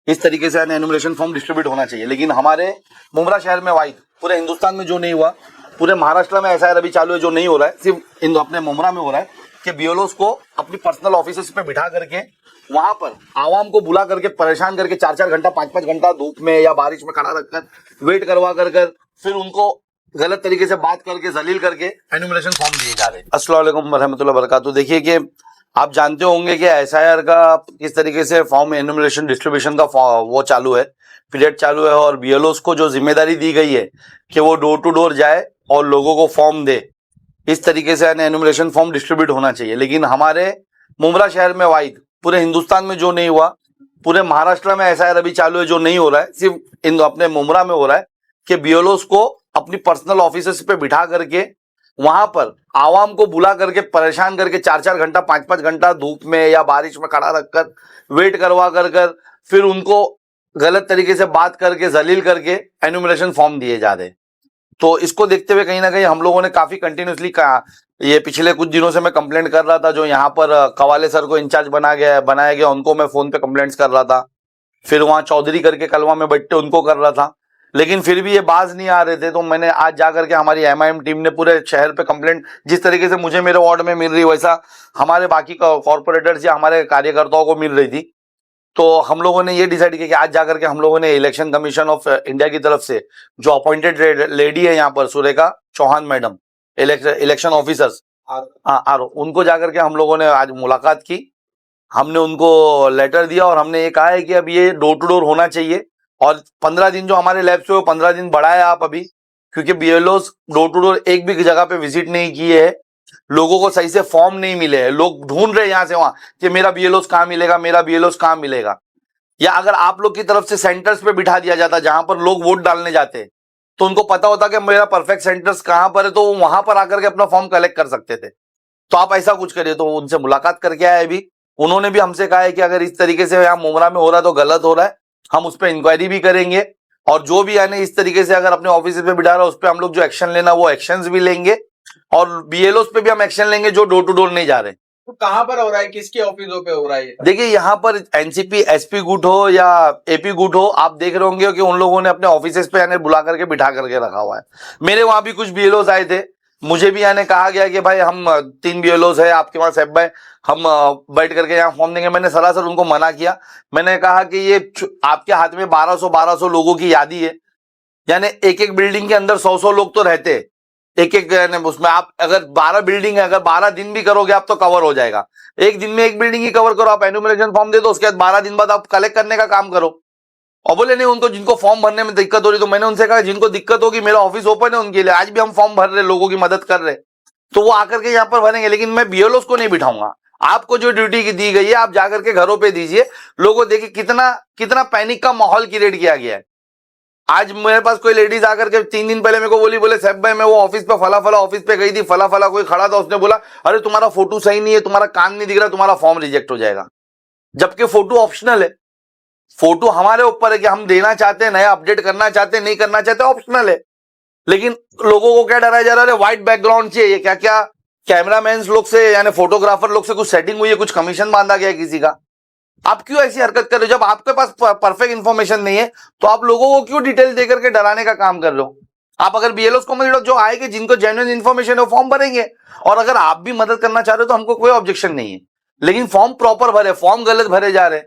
इस तरीके से एनुमरेशन फॉर्म डिस्ट्रीब्यूट होना चाहिए। लेकिन हमारे मुंब्रा शहर में वाइड पूरे हिंदुस्तान में जो नहीं हुआ, पूरे महाराष्ट्र में ऐसा अभी चालू है जो नहीं हो रहा है, सिर्फ अपने मुंब्रा में हो रहा है कि बीएलओस को अपनी पर्सनल ऑफिस पे बिठा करके वहां पर आवाम को बुला करके परेशान करके 4-4 घंटा 5-5 घंटा धूप में या बारिश में खड़ा रखकर वेट करवा कर फिर उनको गलत तरीके से बात करके जलील करके एनुमरेशन फॉर्म दिए जा रहे हैं। अस्सलाम वालेकुम वरहमतुल्लाहि वबरकातुहू। देखिए कि आप जानते होंगे कि एसआईआर का किस तरीके से फॉर्म एनुमरेशन डिस्ट्रीब्यूशन का वो चालू है, पीरियड चालू है, और बीएलओस को जो जिम्मेदारी दी गई है कि वो डोर टू डोर जाए और लोगों को फॉर्म दे, इस तरीके से एनुमरेशन फॉर्म डिस्ट्रीब्यूट होना चाहिए। लेकिन हमारे मुंब्रा शहर में वाइड पूरे हिंदुस्तान में जो नहीं हुआ, पूरे महाराष्ट्र में एसआईआर अभी चालू है जो नहीं हो रहा है, सिर्फ अपने मुंब्रा में हो रहा है कि बीएलओस को अपनी पर्सनल ऑफिस पे बिठा करके वहां पर आवाम को बुला करके परेशान करके 4-4 घंटा 5-5 घंटा धूप में या बारिश में खड़ा रखकर वेट करवा कर फिर उनको गलत तरीके से बात करके जलील करके एनुमरेशन फॉर्म दिए जा रहे। तो इसको देखते हुए कहीं ना कहीं हम लोगों ने काफी कंटिन्यूसली कहा, ये पिछले कुछ दिनों से मैं कंप्लेंट कर रहा था, जो यहाँ पर कवाले सर को इंचार्ज बनाया गया उनको मैं फोन पे कंप्लेंट्स कर रहा था, फिर वहां चौधरी करके कलवा में बैठे उनको कर रहा था, लेकिन फिर भी ये बाज नहीं आ रहे थे। तो मैंने आज जाकर के हमारी एमआईएम टीम ने पूरे शहर पे कंप्लेंट, जिस तरीके से मुझे मेरे वार्ड में मिल रही वैसा हमारे बाकी कॉर्पोरेटर्स या हमारे कार्यकर्ताओं को मिल रही थी, तो हम लोगों ने ये डिसाइड किया कि आज जाकर के हम लोगों ने इलेक्शन कमीशन ऑफ इंडिया की तरफ से जो अपॉइंटेड लेडी है यहाँ पर Surekha Chauhan madam, election officers उनको जाकर के हम लोगों ने आज मुलाकात की, हमने उनको लेटर दिया और हमने ये कहा है कि अब ये डोर टू डोर होना चाहिए, और 15 दिन जो हमारे लैब से 15 दिन बढ़ाए आप अभी, क्योंकि बीएलओस डोर टू डोर एक भी जगह पे विजिट नहीं किए है, लोगों को सही से फॉर्म नहीं मिले हैं, लोग ढूंढ रहे हैं यहाँ से वहां कि मेरा बीएलओस कहाँ मिलेगा, मेरा बीएलओस कहाँ मिलेगा। या अगर आप लोग की तरफ से सेंटर्स पे बिठा दिया जाता जहां पर लोग वोट डालने जाते, तो उनको पता होता कि मेरा परफेक्ट सेंटर्स कहां पर है, तो वो वहां पर आकर के अपना फॉर्म कलेक्ट कर सकते थे। तो आप ऐसा कुछ करिए। तो उनसे मुलाकात करके आए अभी, उन्होंने भी हमसे कहा है कि अगर इस तरीके से यहाँ मुंब्रा में हो रहा है तो गलत हो रहा है, हम उस पर इंक्वायरी भी करेंगे, और जो भी यानी इस तरीके से अगर अपने ऑफिस पे बिठा रहा है उस पर हम लोग जो एक्शन लेना वो एक्शंस भी लेंगे, और बीएलओस पे भी हम एक्शन लेंगे जो डोर टू डोर नहीं जा रहे। तो कहाँ पर हो रहा है, किसके ऑफिसों पे हो रहा है? देखिए यहाँ पर एनसीपी एसपी गुट हो या एपी गुट हो, आप देख रहे होंगे कि उन लोगों ने अपने ऑफिस पे यानी बुला करके बिठा करके रखा हुआ है। मेरे वहां भी कुछ बीएलओस आए थे, मुझे भी यानी कहा गया कि भाई हम 3 बीएलओस है आपके वहां साहब भाई, हम बैठ करके यहाँ फॉर्म देंगे। मैंने सरासर उनको मना किया, मैंने कहा कि ये आपके हाथ में 1200 लोगों की यादी है, यानी एक बिल्डिंग के अंदर 100 लोग तो रहते हैं, एक उसमें आप अगर 12 बिल्डिंग है, अगर 12 दिन भी करोगे आप तो कवर हो जाएगा। एक दिन में एक बिल्डिंग ही कवर करो, आप एनुमरेशन फॉर्म दे दो, उसके बाद 12 दिन बाद आप कलेक्ट करने का काम करो। और बोले नहीं, उनको जिनको फॉर्म भरने में दिक्कत हो रही, तो मैंने उनसे कहा जिनको दिक्कत होगी मेरा ऑफिस ओपन है उनके लिए, आज भी हम फॉर्म भर रहे, लोगों की मदद कर रहे, तो वो आकर के यहाँ पर भरेंगे। लेकिन मैं बीएलओस को नहीं बिठाऊंगा, आपको जो ड्यूटी दी गई है आप जाकर के घरों पे दीजिए। लोगों देखिए कितना पैनिक का माहौल क्रिएट किया गया है। आज मेरे पास कोई लेडीज आकर के 3 दिन पहले मेरे को बोले साहब भाई मैं वो ऑफिस पे फला ऑफिस पे गई थी, फला कोई खड़ा था, उसने बोला अरे तुम्हारा फोटो सही नहीं है, तुम्हारा कान नहीं दिख रहा, तुम्हारा फॉर्म रिजेक्ट हो जाएगा। जबकि फोटो ऑप्शनल है, फोटो हमारे ऊपर है कि हम देना चाहते हैं, नया अपडेट करना चाहते हैं, नहीं करना चाहते, ऑप्शनल है। लेकिन लोगों को क्या डराया जा रहा है, व्हाइट बैकग्राउंड चाहिए, क्या कैमरामैन लोग से यानी फोटोग्राफर लोग से कुछ सेटिंग हुई है, कुछ कमीशन बांधा गया है किसी का। आप क्यों ऐसी हरकत कर रहे हो? जब आपके पास परफेक्ट इंफॉर्मेशन नहीं है तो आप लोगों को क्यों डिटेल देकर के डराने का काम कर रहे हो? आप अगर बीएलओस को जो आएंगे जिनको जेन्युइन इंफॉर्मेशन है फॉर्म भरेंगे, और अगर आप भी मदद करना चाह रहे हो तो हमको कोई ऑब्जेक्शन नहीं है। लेकिन फॉर्म प्रॉपर भरे, फॉर्म गलत भरे जा रहे,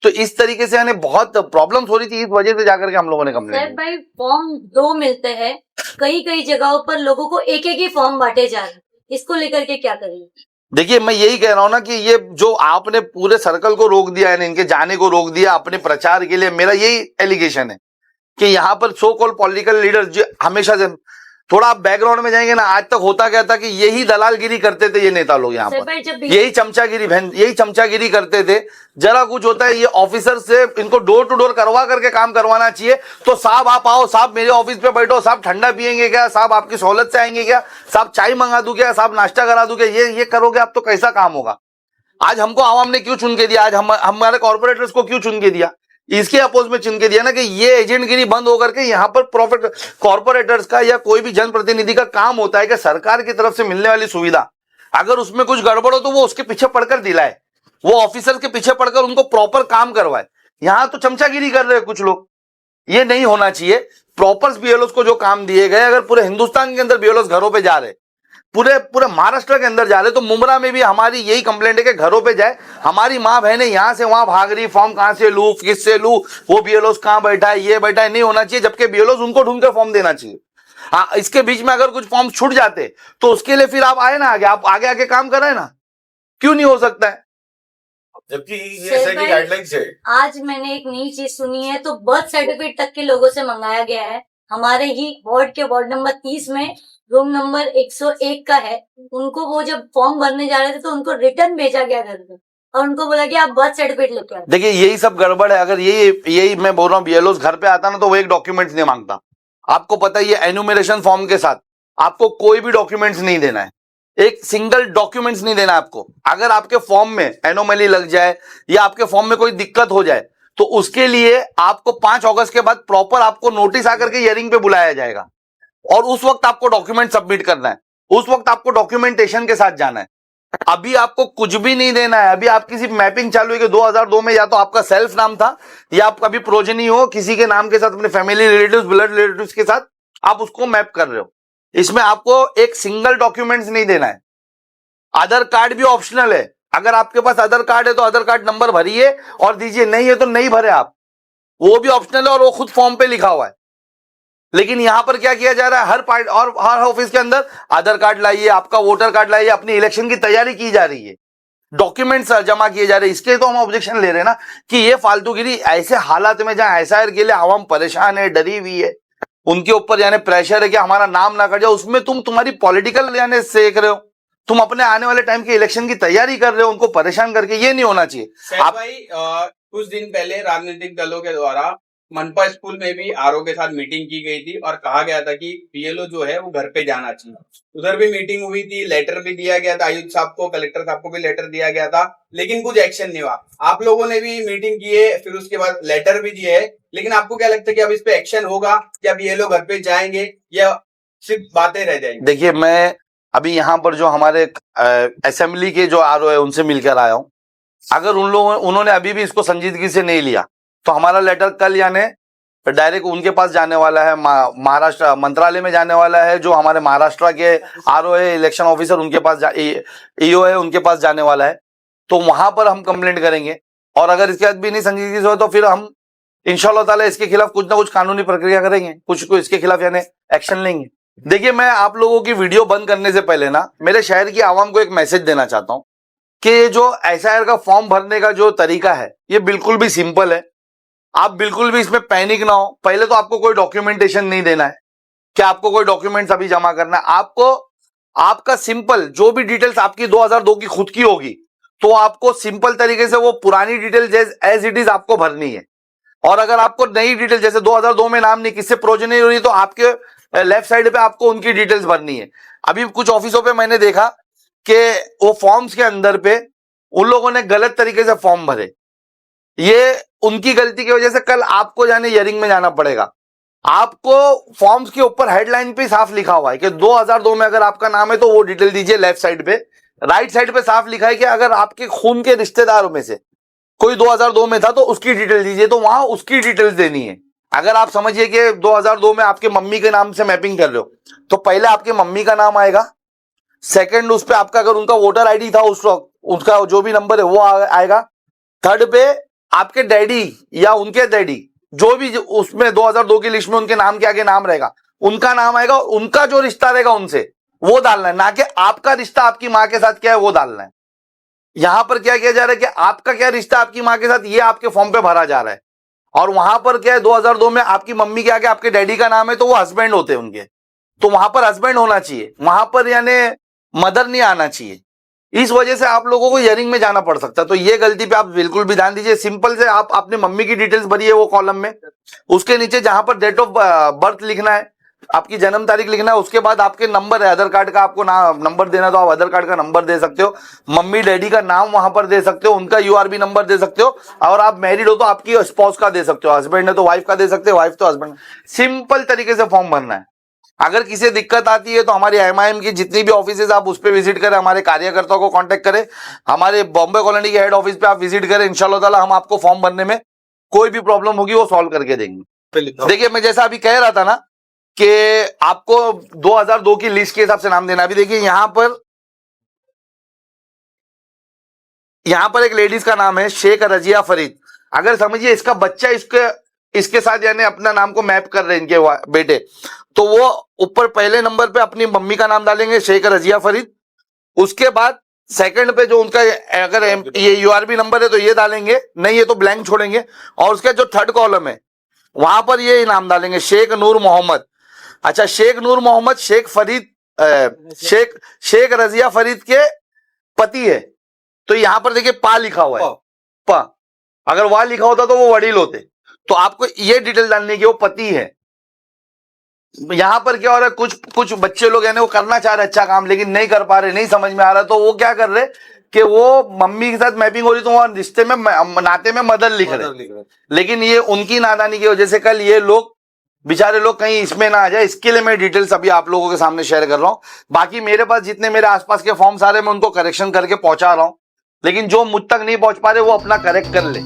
तो इस तरीके से यानी बहुत प्रॉब्लम्स हो रही थी, इस वजह से जाकर के हम लोगों ने कंप्लेंट। भाई फॉर्म 2 मिलते हैं, कई जगहों पर लोगों को एक ही फॉर्म बांटे जा रहे, इसको लेकर के क्या करेंगे? देखिए मैं यही कह रहा हूं ना कि ये जो आपने पूरे सर्कल को रोक दिया है, इनके जाने को रोक दिया अपने प्रचार के लिए, मेरा यही एलिगेशन है कि यहाँ पर सो कॉल्ड पॉलिटिकल लीडर्स जो हमेशा से, थोड़ा आप बैकग्राउंड में जाएंगे ना, आज तक होता क्या था कि यही दलालगिरी करते थे ये नेता लोग यहाँ पर, यही चमचागिरी करते थे। जरा कुछ होता है ये ऑफिसर से इनको डोर टू डोर करवा करके काम करवाना चाहिए। तो साहब आप आओ, साहब मेरे ऑफिस पे बैठो, साहब ठंडा पियेंगे क्या, साहब आपकी सहूलत से आएंगे क्या, साहब चाय मंगा दूं क्या, साहब नाश्ता करा दूं क्या, ये करोगे आप तो कैसा काम होगा? आज हमको आवाम ने क्यों चुन के दिया, आज हमारे कॉर्पोरेटर्स को क्यों चुन के दिया? इसके अपोज में चुन के दिया ना कि ये एजेंटगिरी बंद होकर के यहाँ पर प्रॉफिट कॉर्पोरेटर्स का या कोई भी जनप्रतिनिधि का काम होता है कि सरकार की तरफ से मिलने वाली सुविधा अगर उसमें कुछ गड़बड़ हो तो वो उसके पीछे पड़कर दिलाए, वो ऑफिसर के पीछे पड़कर उनको प्रॉपर काम करवाए। यहाँ तो चमचागिरी कर रहे हैं कुछ लोग। ये नहीं होना चाहिए। प्रॉपर बीएलओ को जो काम दिए गए, अगर पूरे हिंदुस्तान के अंदर बीएलओ घरों पे जा रहे, पूरे पूरे महाराष्ट्र के अंदर जा रहे, तो मुंब्रा में भी हमारी यही कंप्लेंट है कि घरों पे जाए। हमारी माँ बहनें यहाँ से वहां भाग रही, फॉर्म कहां से लूं, किससे लूं, वो बीएलओ कहां बैठा है, ये बैठा है, नहीं होना चाहिए। जबकि बीएलओ उनको ढूंढ कर फॉर्म देना चाहिए। हाँ, इसके बीच में अगर कुछ फॉर्म छूट जाते तो उसके लिए फिर आप आए ना आगे, आप आगे आके काम कराए ना, क्यों नहीं हो सकता है? जबकि ये ऐसे की गाइडलाइंस है। आज मैंने एक नई चीज सुनी है, तो बर्थ सर्टिफिकेट तक के लोगों से मंगाया गया है। हमारे ही वार्ड नंबर 30 में रूम नंबर 101 का है, उनको वो जब फॉर्म भरने जा रहे थे तो उनको रिटर्न भेजा गया घर पे और उनको बोला कि आप बर्थ सर्टिफिकेट लेके आओ। देखिए, यही सब गड़बड़ है। अगर यही मैं बोल रहा हूँ, बीएलओ घर पे आता ना तो वो एक डॉक्यूमेंट्स नहीं मांगता। आपको पता है, ये एन्यूमरेशन फॉर्म के साथ आपको कोई भी डॉक्यूमेंट्स नहीं देना है, एक सिंगल डॉक्यूमेंट्स नहीं देना आपको। अगर आपके फॉर्म में एनोमली लग जाए या आपके फॉर्म में कोई दिक्कत हो जाए तो उसके लिए आपको 5 अगस्त के बाद प्रॉपर आपको नोटिस आकर के हियरिंग पे बुलाया जाएगा और उस वक्त आपको डॉक्यूमेंट सबमिट करना है, उस वक्त आपको डॉक्यूमेंटेशन के साथ जाना है। अभी आपको कुछ भी नहीं देना है। अभी आपकी सिर्फ मैपिंग चालू है कि 2002 में या तो आपका सेल्फ नाम था या आप कभी प्रोजेनी हो किसी के नाम के साथ, अपने फैमिली रिलेटिव्स, ब्लड रिलेटिव्स के साथ आप उसको मैप कर रहे हो। इसमें आपको एक सिंगल डॉक्यूमेंट्स नहीं देना है। आधार कार्ड भी ऑप्शनल है। अगर आपके पास आधार कार्ड है तो आधार कार्ड नंबर भरिए और दीजिए, नहीं है तो नहीं भरे आप, वो भी ऑप्शनल है और वो खुद फॉर्म पे लिखा हुआ है। लेकिन यहां पर क्या किया जा रहा है, हर पार्ट और हर ऑफिस के अंदर आधार कार्ड लाइए, आपका वोटर कार्ड लाइए, अपनी इलेक्शन की तैयारी की जा रही है, डॉक्यूमेंट्स जमा किए जा रहे हैं। इसके तो हम ऑब्जेक्शन ले रहे हैं ना कि ये फालतूगिरी ऐसे हालात में जहां एसआईआर के लिए आवाम परेशान है, डरी हुई है, उनके ऊपर यानी प्रेशर है कि हमारा नाम ना कट जाए, उसमें तुम तुम्हारी पॉलिटिकल यानी सेक रहे हो, तुम अपने आने वाले टाइम के इलेक्शन की तैयारी कर रहे हो उनको परेशान करके। ये नहीं होना चाहिए। आप भाई कुछ दिन पहले राजनीतिक दलों के द्वारा मनपा स्कूल में भी आरओ के साथ मीटिंग की गई थी और कहा गया था कि बीएलओ जो है वो घर पे जाना चाहिए। उधर भी मीटिंग हुई थी, लेटर भी दिया गया था आयुक्त साहब को, कलेक्टर साहब को भी लेटर दिया गया था, लेकिन कुछ एक्शन नहीं हुआ। आप लोगों ने भी मीटिंग की है, फिर उसके बाद लेटर भी दिए है, लेकिन आपको क्या लगता है कि अब इस पे एक्शन होगा? क्या बीएलओ घर पे जाएंगे या सिर्फ बातें रह जाएंगी? देखिए, मैं अभी यहाँ पर जो हमारे असेंबली के जो आरओ है उनसे मिलकर आया हूँ। अगर उन्होंने अभी भी इसको संजीदगी से नहीं लिया तो हमारा लेटर कल यानी डायरेक्ट उनके पास जाने वाला है, महाराष्ट्र मंत्रालय में जाने वाला है। जो हमारे महाराष्ट्र के आरओ है, इलेक्शन ऑफिसर, उनके पास ईओ है, उनके पास जाने वाला है। तो वहां पर हम कंप्लेंट करेंगे और अगर इसके बाद भी नहीं संजीदगी से हो तो फिर हम इंशाल्लाह ताला इसके खिलाफ कुछ ना कुछ कानूनी प्रक्रिया करेंगे, कुछ इसके खिलाफ यानी एक्शन लेंगे। देखिए, मैं आप लोगों की वीडियो बंद करने से पहले ना मेरे शहर की आवाम को एक मैसेज देना चाहता हूं कि जो एसआईआर का फॉर्म भरने का जो तरीका है ये बिल्कुल भी सिंपल है। आप बिल्कुल भी इसमें पैनिक ना हो। पहले तो आपको कोई डॉक्यूमेंटेशन नहीं देना है कि आपको कोई डॉक्यूमेंट्स अभी जमा करना है। आपको आपका सिंपल जो भी डिटेल्स आपकी 2002 की खुद की होगी तो आपको सिंपल तरीके से वो पुरानी डिटेल एज इट इज आपको भरनी है। और अगर आपको नई डिटेल जैसे 2002 में नाम नहीं, किससे प्रोजेनी हो रही, तो आपके लेफ्ट साइड पे आपको उनकी डिटेल्स भरनी है। अभी कुछ ऑफिसों पे मैंने देखा कि वो फॉर्म्स के अंदर पे उन लोगों ने गलत तरीके से फॉर्म भरे। ये उनकी गलती की वजह से कल आपको जाने हियरिंग में जाना पड़ेगा। आपको फॉर्म्स के ऊपर हेडलाइन पे साफ लिखा हुआ है कि 2002 में अगर आपका नाम है तो वो डिटेल दीजिए लेफ्ट साइड पे। राइट साइड पे साफ लिखा है कि अगर आपके खून के रिश्तेदारों में से कोई 2002 में था तो उसकी डिटेल दीजिए, तो वहां उसकी डिटेल्स देनी है। अगर आप समझिए कि 2002 में आपके मम्मी के नाम से मैपिंग कर रहे हो तो पहले आपके मम्मी का नाम आएगा, सेकंड उस पे आपका अगर उनका वोटर आईडी था उस वक्त उसका जो भी नंबर है वो आएगा, थर्ड पे आपके डैडी या उनके डैडी जो भी उसमें 2002 की लिस्ट में उनके नाम के आगे नाम रहेगा उनका नाम आएगा, उनका जो रिश्ता रहेगा उनसे वो डालना है, ना कि आपका रिश्ता आपकी माँ के साथ क्या है वो डालना है। यहां पर क्या किया जा रहा है कि आपका क्या रिश्ता आपकी माँ के साथ ये आपके फॉर्म पे भरा जा रहा है। और वहां पर क्या है 2002 में आपकी मम्मी के आगे आपके डैडी का नाम है तो वो हस्बैंड होते हैं उनके, तो वहां पर हस्बैंड होना चाहिए, वहां पर यानी मदर नहीं आना चाहिए। इस वजह से आप लोगों को हियरिंग में जाना पड़ सकता है। तो ये गलती पे आप बिल्कुल भी ध्यान दीजिए। सिंपल से आप अपने मम्मी की डिटेल्स भरिए वो कॉलम में, उसके नीचे जहां पर डेट ऑफ बर्थ लिखना है, आपकी जन्म तारीख लिखना है, उसके बाद आपके नंबर है आधार कार्ड का, आपको नंबर देना तो आप आधार कार्ड का नंबर दे सकते हो, मम्मी डैडी का नाम वहां पर दे सकते हो, उनका यूआरबी नंबर दे सकते हो, और आप मैरिड हो तो आपकी स्पाउस का दे सकते हो, हस्बैंड है तो वाइफ का दे सकते हो, वाइफ तो हस्बैंड। सिंपल तरीके से फॉर्म भरना है। अगर किसी दिक्कत आती है तो हमारी एमआईएम की जितनी भी ऑफिस आप उस पर विजिट करें, हमारे कार्यकर्ताओं को कांटेक्ट करें, हमारे बॉम्बे कॉलोनी के हेड ऑफिस पे आप विजिट करें, इंशाल्लाह ताला हम आपको फॉर्म भरने में कोई भी प्रॉब्लम होगी वो सॉल्व करके देंगे। बिल्कुल। देखिए मैं जैसा अभी कह रहा था ना कि आपको 2002 की लिस्ट के हिसाब से नाम देना। अभी देखिए यहां पर एक लेडीज का नाम है शेख रजिया फरीद। अगर समझिए इसका बच्चा इसके साथ यानी अपना नाम को मैप कर रहे हैं इनके बेटे, तो वो ऊपर पहले नंबर पे अपनी मम्मी का नाम डालेंगे शेख रजिया फरीद। उसके बाद सेकंड पे जो उनका अगर ये यूआरबी नंबर है तो ये डालेंगे, नहीं है तो ब्लैंक छोड़ेंगे। और उसका जो थर्ड कॉलम है वहां पर ये नाम डालेंगे शेख नूर मोहम्मद। अच्छा, शेख नूर मोहम्मद शेख रजिया फरीद के पति है। तो यहां पर देखिए पा लिखा हुआ है, पा। अगर वहां लिखा होता तो वो वडील होते। तो आपको ये डिटेल डालनी कि वो पति है। यहां पर क्या हो रहा है, कुछ बच्चे लोग हैं वो करना चाह रहे अच्छा काम लेकिन नहीं कर पा रहे, नहीं समझ में आ रहा, तो वो क्या कर रहे कि वो मम्मी के साथ मैपिंग हो रही तो वहां रिश्ते में नाते में मदर लिख रहे। लेकिन ये उनकी नादानी की वजह से कल ये लोग बेचारे लोग कहीं इसमें ना आ जाए, इसके लिए मैं डिटेल्स अभी आप लोगों के सामने शेयर कर रहा हूं। बाकी मेरे पास जितने मेरे आसपास के फॉर्म्स आ रहे मैं उनको करेक्शन करके पहुंचा रहा हूं, लेकिन जो मुझ तक नहीं पहुंच पा रहे वो अपना करेक्ट कर ले।